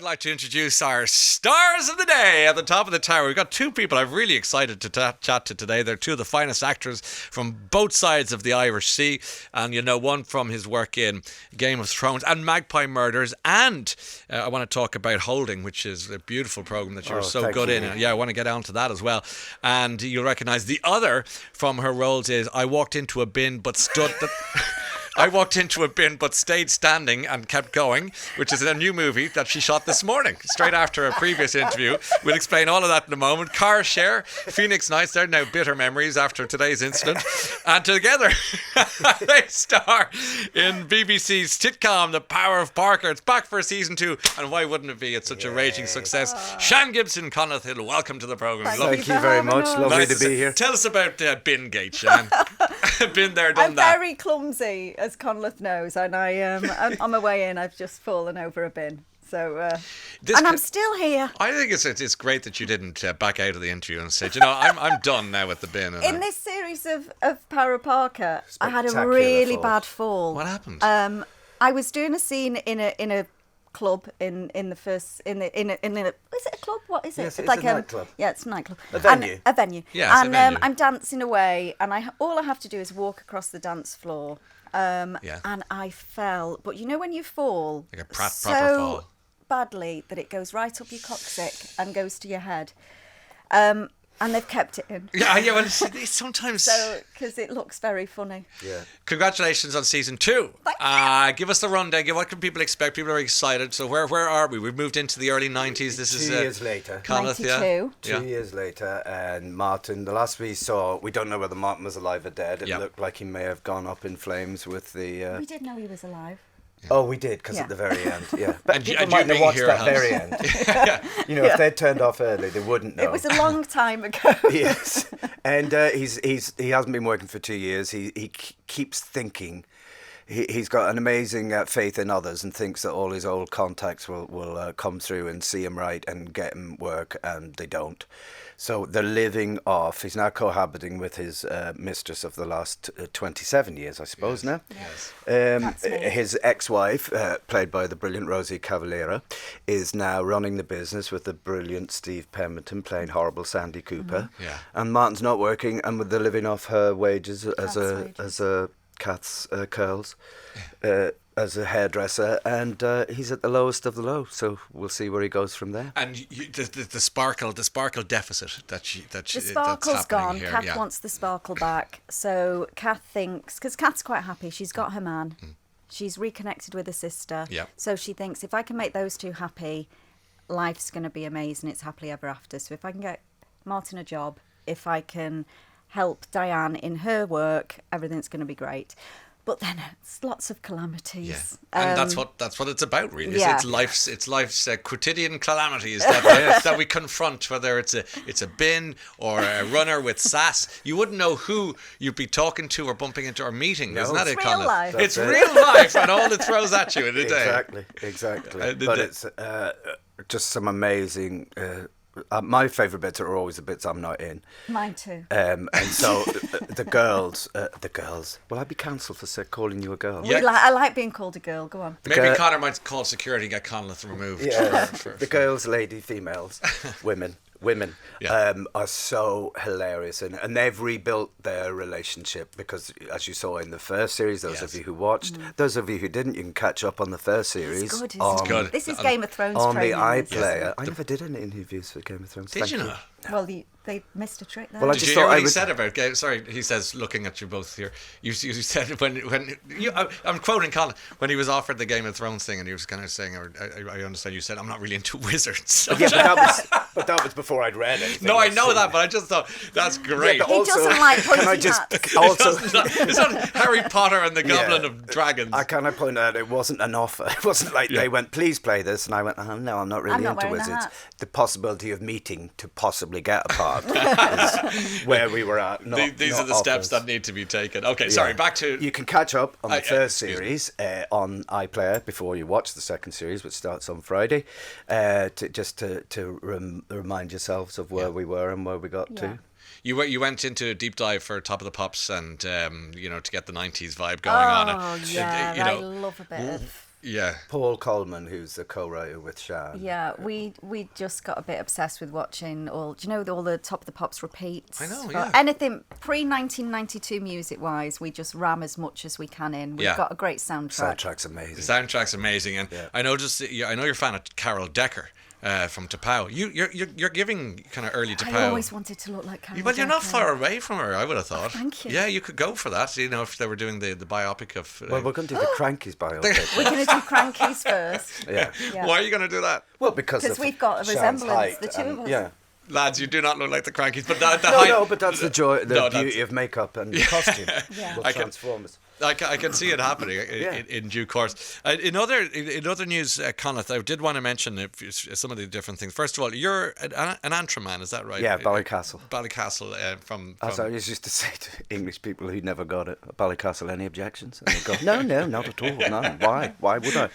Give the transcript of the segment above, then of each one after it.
I'd like to introduce our stars of the day at the top of the tower. We've got two people I'm really excited to chat to today. They're two of the finest actors from both sides of the Irish Sea. And you know, one from his work in Game of Thrones and Magpie Murders. And I want to talk about Holding, which is a beautiful programme that you're so good in. Yeah, I want to get on to that as well. And you'll recognise the other from her roles is I walked into a bin but stood... I walked into a bin but stayed standing and kept going, which is a new movie that she shot this morning, straight after a previous interview. We'll explain all of that in a moment. Car Share, Phoenix Nights, they're now bitter memories after today's incident. And together, they star in BBC's sitcom, The Power of Parker. It's back for season 2, and why wouldn't it be? It's such a raging success. Sian Gibson Conleth, welcome to the programme. Thank you very much. Lovely to be here. Tell us about Bingate, Sian. Been there, done that. I'm very clumsy, as Conleth knows, and on my way in, I've just fallen over a bin. So, and I'm still here. I think it's great that you didn't back out of the interview and said, you know, I'm done now with the bin. In this series of Power of Parker, I had a really bad fall. What happened? I was doing a scene in a club is it a club? What is it? Yes, it's like a nightclub. Yeah, it's a nightclub. A venue. A venue. Yes, and a venue. I'm dancing away, and all I have to do is walk across the dance floor. And I fell, but you know when you fall, like a proper so fall, badly that it goes right up your coccyx and goes to your head. And they've kept it in. Yeah. Well, it's sometimes because it looks very funny. Yeah. Congratulations on season 2. Thank you. Give us the rundown. What can people expect? People are excited. So where are we? We've moved into the early 90s. This is 2 years later. Conleth, 92. 2 years later, and Martin. The last we saw, we don't know whether Martin was alive or dead. It looked like he may have gone up in flames with the. We did know he was alive. Oh, we did, because at the very end, But and people you might have watched here that helps. very end. You know, if they'd turned off early, they wouldn't know. It was a long time ago. Yes, and he hasn't been working for 2 years. He keeps thinking. He's got an amazing faith in others and thinks that all his old contacts will come through and see him right and get him work, and they don't. So they're living off. He's now cohabiting with his mistress of the last 27 years, I suppose, now. Yes. His ex-wife, played by the brilliant Rosie Cavaliera, is now running the business with the brilliant Steve Pemberton playing horrible Sandy Cooper. Mm-hmm. Yeah. And Martin's not working, and they're living off her wages as a cat's curls. As a hairdresser, and he's at the lowest of the low. So we'll see where he goes from there. And the sparkle deficit The sparkle's gone. Here. Kath wants the sparkle back. So Kath thinks, because Kath's quite happy, she's got her man. She's reconnected with her sister. Yeah. So she thinks, if I can make those two happy, life's going to be amazing. It's happily ever after. So if I can get Martin a job, if I can help Diane in her work, everything's going to be great. But then it's lots of calamities. Yeah. And that's what it's about, really. Yeah. It's life's quotidian calamities that we confront, whether it's a bin or a runner with sass. You wouldn't know who you'd be talking to or bumping into or meeting. Isn't that it's it, real Conleth? life. It's real life and all it throws at you in a day. Exactly. But it's just some amazing... my favourite bits are always the bits I'm not in. Mine too. And so the girls. Will I be cancelled for calling you a girl? Yeah. I like being called a girl. Go on. Maybe Connor might call security and get Conleth removed. Yeah, the girls, females, women are so hilarious, and they've rebuilt their relationship because, as you saw in the first series, those of you who watched, those of you who didn't, you can catch up on the first series. It's good, isn't it? This is Game of Thrones on training. the iPlayer. I never did any interviews for Game of Thrones. Did you not? Well, they missed a trick there. Well, I Did just you thought hear what I he would... said about Game? Sorry, he says, looking at you both here. You said I'm quoting Colin when he was offered the Game of Thrones thing, and he was kind of saying, I understand you said I'm not really into wizards. but that was before I'd read anything. No, I know that, but I just thought that's great. Yeah, he doesn't like pointy hats. It's not Harry Potter and the Goblet of Dragons. Can I point out, it wasn't an offer. It wasn't like they went, please play this, and I went, oh, no, I'm not really into wizards. The possibility of meeting to possibly get a part is where we were at. These are the steps that need to be taken. Okay, sorry, back to... You can catch up on the first series on iPlayer before you watch the second series, which starts on Friday, to remind yourselves of where we were and where we got to. You went into a deep dive for Top of the Pops and to get the 90s vibe going on. Oh yeah, I love a bit of Yeah. Paul Coleman, who's a co-writer with Sian. Yeah, we just got a bit obsessed with watching all the Top of the Pops repeats. I know, Or yeah. anything pre-1992 music-wise, we just ram as much as we can in. We've Yeah. got a great soundtrack. Soundtrack's The amazing. soundtrack's amazing, and Yeah. I know you're a fan of Carol Decker from Tapau. You're giving kind of early Tapau. I always wanted to look like Carol Well, you're not Decker. far away from her, I would have thought. thank you. Yeah, you could go for that. You know, if they were doing the biopic of. Well, we're going to do the Crankies biopic. We're going to do Crankies first. Yeah. Yeah. Why are you going to do that? Well, because Because of we've got a Sian's resemblance, height the two and- of us. Yeah. Lads, you do not look like the Crankies, but No, but that's the joy, the No, beauty of makeup and costume. Yeah. Will I can- transform us. I can see it happening in due course. In other news, Conleth, I did want to mention some of the different things. First of all, you're an Antrim man, is that right? Yeah, Ballycastle. Ballycastle from As I used to say to English people who never got it, Ballycastle, any objections? And they go, no, not at all. No, why? Why would I?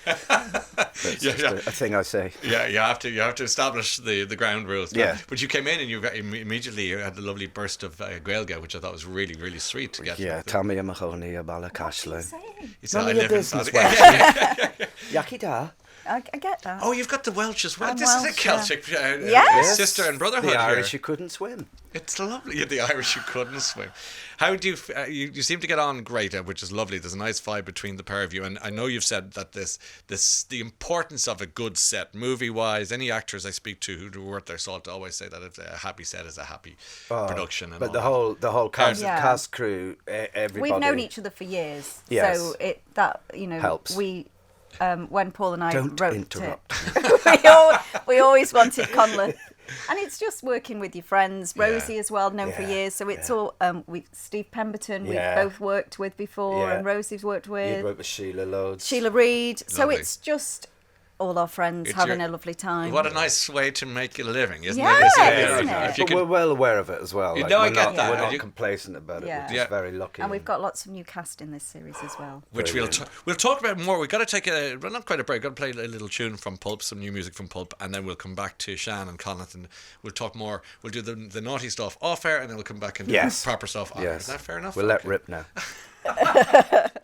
That's just a thing I say. Yeah, you have to establish the ground rules. Yeah. But you came in and you got immediately you had a lovely burst of Gaeilge, which I thought was really, really sweet to get. Yeah, Tammy and Mahoney, a Ballycastle. It's None I of your live in business, Bally- Yaki da. I get that. Oh, you've got the Welsh as well. I'm This is a Welsh, Celtic Yes. sister and brotherhood The here. Irish who couldn't swim. It's lovely. The Irish who couldn't swim. How do you seem to get on great, which is lovely. There's a nice vibe between the pair of you, and I know you've said that the importance of a good set, movie wise. Any actors I speak to who are worth their salt always say that a happy set is a happy production. And But all the whole cast, Yeah. cast crew, everybody. We've known each other for years. Yes. So Helps. we when Paul and I Don't wrote interrupt. it, we always wanted Conleth. And it's just working with your friends, Rosie Yeah. as well, known for Yeah, years. So it's yeah. all Steve Pemberton. Yeah. We've both worked with before, Yeah. and Rosie's worked You'd with work with Sheila loads. Sheila Reid. So Lovely. it's just all our friends It's having your- a lovely time. What a nice way to make a living, isn't Yeah, it? isn't it? If you But could, we're well aware of it as well. You Like, know, I we're get not, that. We're not You- complacent about it. Yeah. We're just Yeah. very lucky. And we've got lots of new cast in this series as well. which Brilliant. we'll talk about more. We've got to take not quite a break. We've got to play a little tune from Pulp, some new music from Pulp, and then we'll come back to Sian and Conleth, and we'll talk more. We'll do the naughty stuff off air, and then we'll come back and do Yes. the proper stuff on air. Yes. Is that fair enough? We'll let Okay. rip now.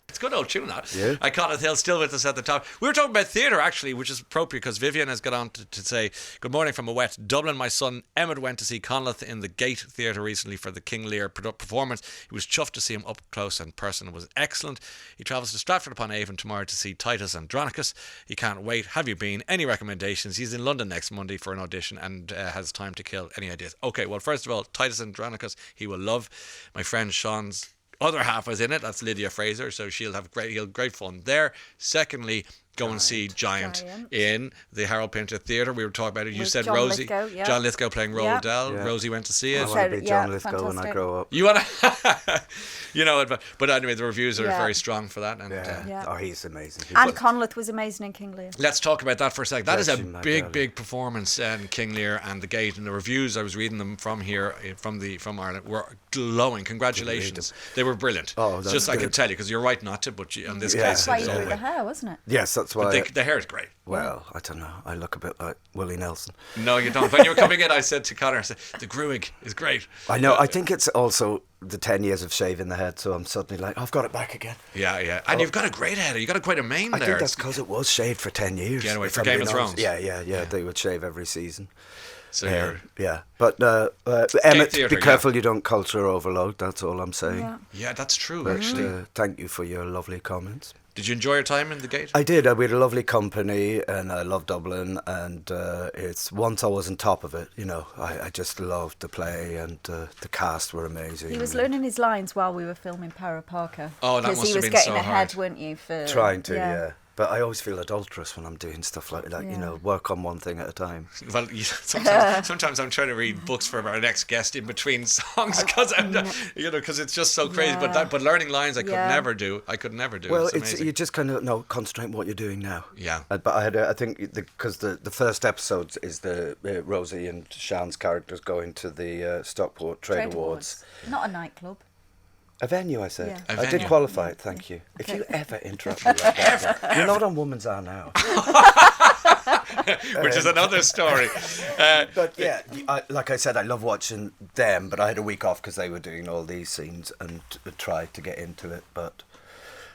It's a good old tune, that. Yeah. Conleth Hill still with us at the top. We were talking about theatre, actually, which is appropriate because Vivian has got on to say, good morning from a wet Dublin. My son Emmett went to see Conleth in the Gate Theatre recently for the King Lear performance. He was chuffed to see him up close and person. It was excellent. He travels to Stratford-upon-Avon tomorrow to see Titus Andronicus. He can't wait. Have you been? Any recommendations? He's in London next Monday for an audition and has time to kill. Any ideas? Okay, well, first of all, Titus Andronicus, he will love. My friend Sean's other half was in it. That's Lydia Fraser, so he'll have great fun there. Secondly, go and see Giant in the Harold Pinter Theatre. We were talking about it. You With said John Rosie, Lithgow, yeah. John Lithgow playing Roald Yeah. Dahl. Yeah. Rosie went to see I it. So- want to be yeah, John Lithgow when I fantastic. grow up. You want to, you know, but anyway, the reviews are Yeah. very strong for that. And Yeah. Yeah. Oh, he's amazing. And Conleth was amazing in King Lear. let's talk about that for a second. That is Bless a you, my big, darling. big performance in King Lear and the Gate. And the reviews, I was reading them from here, from Ireland, were glowing. Congratulations, they were brilliant. Oh, It's that's just I can good. tell you because you're right not to, but in this Yeah. case, Right it's through all the hair, wasn't it? Yes, that's why. the hair is great. Well, I don't know. I look a bit like Willie Nelson. No, you don't. When you were coming in, I said to Connor, I said, the Gruig is great. I know. I think it's also the 10 years of shaving the head, so I'm suddenly like, I've got it back again. Yeah, yeah. And you've got a great head. You've got quite a mane I there. think that's because it was shaved for 10 years. Yeah, anyway, if for Game somebody of knows. Thrones. Yeah. They would shave every season. So you're, Yeah. But Emmett, theatre, be careful you don't culture overload. That's all I'm saying. Yeah. yeah, that's true, But, actually. thank you for your lovely comments. Did you enjoy your time in the Gate? I did. We had a lovely company, and I love Dublin. And it's once I was on top of it, you know, I just loved the play, and the cast were amazing. He was learning his lines while we were filming Para Parker. Oh, that Because must he have was been getting so ahead, hard. weren't you? For Trying to, yeah. But I always feel adulterous when I'm doing stuff like that. You Yeah. know, work on one thing at a time. Well, sometimes I'm trying to read books for our next guest in between songs because it's just so crazy. Yeah. But learning lines I could Yeah. never do. I could never do. Well, it's it's amazing. you just kind of concentrate on what you're doing now. Yeah. But I had, I think, because the first episode is the Rosie and Sian's characters going to the Stockport Trade Awards. Not a nightclub. A venue, I said. Yeah. A I venue. did qualify it, thank you. If you ever interrupt me like that, you're not on Woman's Hour now. Which is another story. But yeah, like I said, I love watching them, but I had a week off because they were doing all these scenes and tried to get into it. But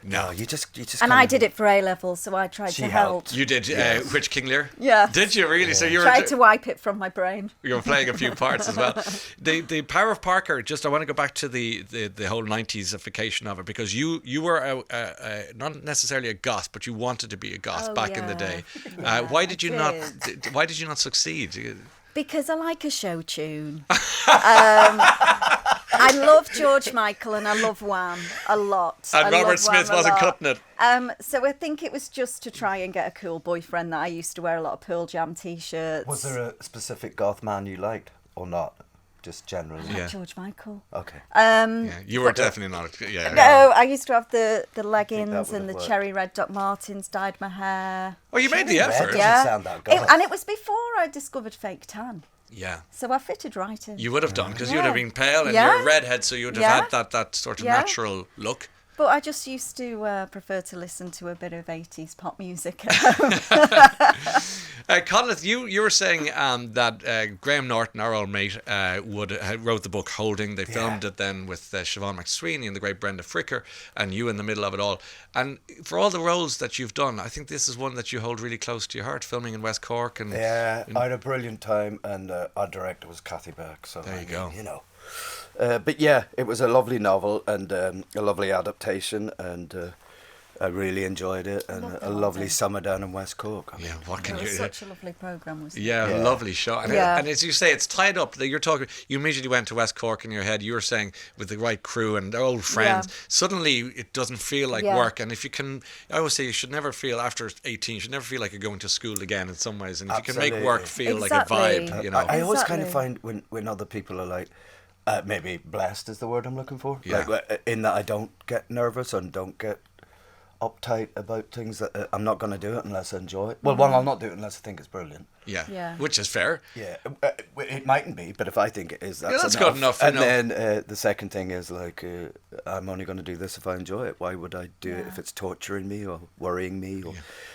No, you just. And I did it for A level, so I tried She to help. helped. You did which King Lear? Yeah. Did you really? So you were Tried to wipe it from my brain. you were playing a few parts as well. The Power of Parker. Just I want to go back to the whole 90s-ification of it, because you were not necessarily a goth, but you wanted to be a goth back in the day. Why did you not? Why did you not succeed? Because I like a show tune. I love George Michael and I love Wham a lot. And I Robert love Smith Wham a wasn't lot. cutting it. So I think it was just to try and get a cool boyfriend that I used to wear a lot of Pearl Jam t-shirts. Was there a specific goth man you liked or not? Just generally. Yeah. George Michael. Okay. You were definitely not. Yeah. No, I used to have the leggings would and the have worked. cherry red Doc Martens, dyed my hair. Oh, you made the Red effort. doesn't Yeah. sound that goth. And it was before I discovered fake tan. Yeah. So I fitted right in. You would have done, because Yeah. you'd have been pale and Yeah. you're a redhead, so you would have Yeah. had that sort of Yeah. natural look. But I just used to prefer to listen to a bit of 80s pop music. Conleth, you were saying that Graham Norton, our old mate, wrote the book Holding. They filmed it then with Siobhan McSweeney and the great Brenda Fricker, and you in the middle of it all. And for all the roles that you've done, I think this is one that you hold really close to your heart, filming in West Cork. And Yeah, I had a brilliant time, and our director was Kathy Burke. So There you go. You know. But yeah, it was a lovely novel and a lovely adaptation, and I really enjoyed it, and Love a the lovely Holding. summer down in West Cork. I mean, yeah, what It can was you? such a lovely programme, wasn't it? Yeah, Yeah. lovely shot. And, Yeah. and as you say, it's tied up. You're talking. You immediately went to West Cork in your head. You were saying with the right crew and their old friends. Yeah. Suddenly, it doesn't feel like Yeah. work. And if you can, I always say you should never feel after 18. You should never feel like you're going to school again in some ways. And if you can make work feel Exactly. like a vibe, you know. I always kind of Exactly. find when other people are like, maybe blessed is the word I'm looking for. Yeah. Like, in that I don't get nervous and don't get uptight about things that I'm not going to do it unless I enjoy it. Well, one, I'll not do it unless I think it's brilliant. Yeah. Which is fair. Yeah, it mightn't be, but if I think it is, that's, that's good enough, you And know. then the second thing is like, I'm only going to do this if I enjoy it. Why would I do it if it's torturing me or worrying me? Or,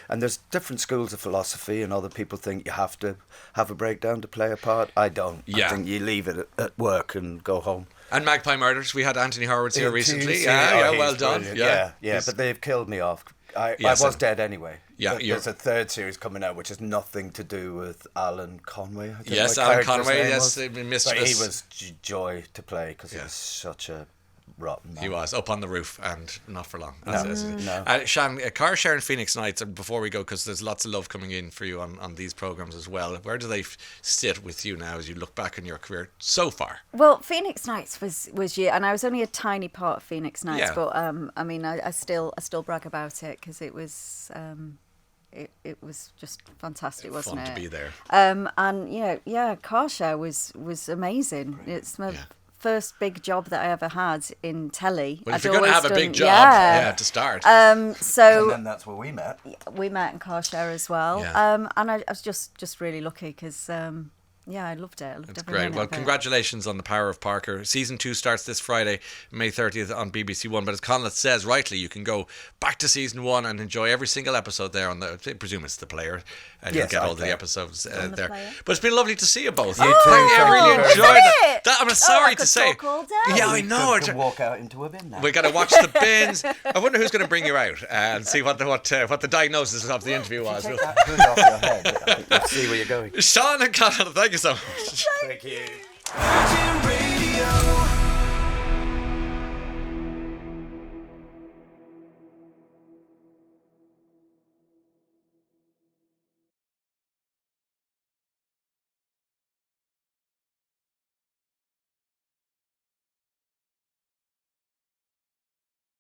And there's different schools of philosophy, and other people think you have to have a breakdown to play a part. I don't. Yeah. I think you leave it at work and go home. And Magpie Murders, we had Anthony Horowitz here recently. He's Well done. brilliant. Yeah, He's- but they've killed me off. I Yes, was and- dead anyway. Yeah, But there's a third series coming out, which has nothing to do with Alan Conway. I think Yes, my Alan character's Conway, name yes, was. Mischievous. But he was joy to play because he Yeah. was such a rotten man. He was up on the roof and not for long. No. Sian, car sharing Phoenix Nights, and before we go, because there's lots of love coming in for you on these programs as well, where do they sit with you now as you look back on your career so far? Well, Phoenix Nights was you, and I was only a tiny part of Phoenix Nights, Yeah. but I mean, I still brag about it because it was it was just fantastic, wasn't Fun it? to be there. And yeah, car share was amazing. It's my first big job that I ever had in telly. Well, if I'd you're going to always have a big done- job, yeah. to start. So And then that's where we met. we met in car share as well. Yeah. And I was just really lucky because I loved it. I loved That's every great. minute Well, of it. congratulations on The Power of Parker. Season 2 starts this Friday, May 30th on BBC One. But as Conleth says rightly, you can go back to Season 1 and enjoy every single episode there on the, I presume it's the player. And you'll Yes, get I all the think. episodes the there. Player. But it's been lovely to see you both. You too. I really Thank you. enjoyed Isn't it? that. I'm I sorry could to say. talk all day. Yeah, I know. Can walk out into a bin now. We got to watch the bins. I wonder who's going to bring you out and see what the diagnosis of the interview was. Take that hood off your head. Let's see where you're going. Sian and Conleth, thank you so much. Thank you. Virgin Radio.